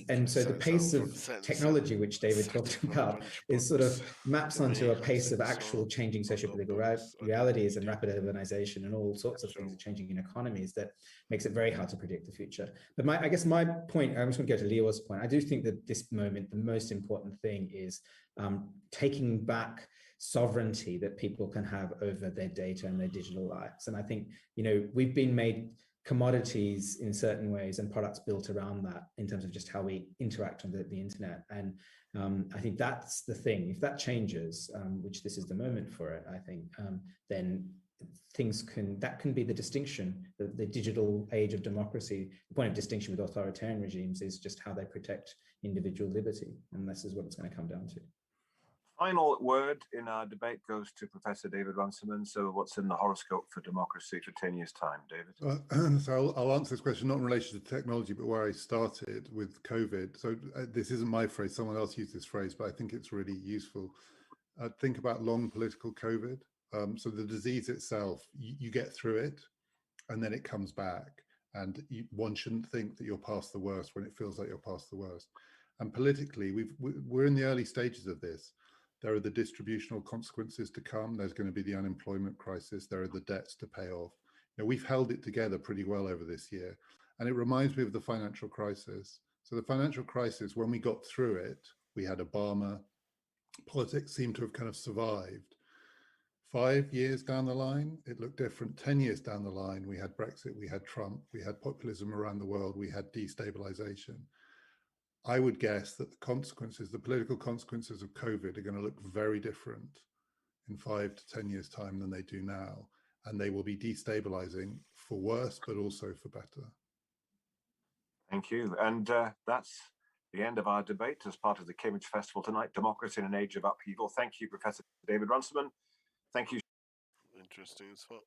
And so the pace of technology, which David talked about, is sort of maps onto a pace of actual changing socio-political realities and rapid urbanization, and all sorts of things are changing in economies that makes it very hard to predict the future. But I guess my point, I'm just going to go to Leo's point. I do think that this moment, the most important thing is taking back sovereignty that people can have over their data and their digital lives. And I think, we've been made commodities in certain ways and products built around that in terms of just how we interact on the internet. And I think that's the thing. If that changes, which this is the moment for it, I think, then that can be the distinction, the digital age of democracy. The point of distinction with authoritarian regimes is just how they protect individual liberty. And this is what it's going to come down to. Final word in our debate goes to Professor David Runciman. So what's in the horoscope for democracy for 10 years' time, David? So I'll answer this question not in relation to technology, but where I started with COVID. So this isn't my phrase, someone else used this phrase, but I think it's really useful. Think about long political COVID. So the disease itself, you get through it and then it comes back. And one shouldn't think that you're past the worst when it feels like you're past the worst. And politically, we're in the early stages of this. There are the distributional consequences to come. There's going to be the unemployment crisis. There are the debts to pay off. We've held it together pretty well over this year. And it reminds me of the financial crisis. So the financial crisis, when we got through it, we had Obama. Politics seemed to have kind of survived. 5 years down the line, it looked different. 10 years down the line, we had Brexit, we had Trump, we had populism around the world, we had destabilization. I would guess that the political consequences of COVID are going to look very different in 5 to 10 years' time than they do now. And they will be destabilizing for worse, but also for better. Thank you. And that's the end of our debate as part of the Cambridge Festival tonight, Democracy in an Age of Upheaval. Thank you, Professor David Runciman. Thank you. Interesting as fuck.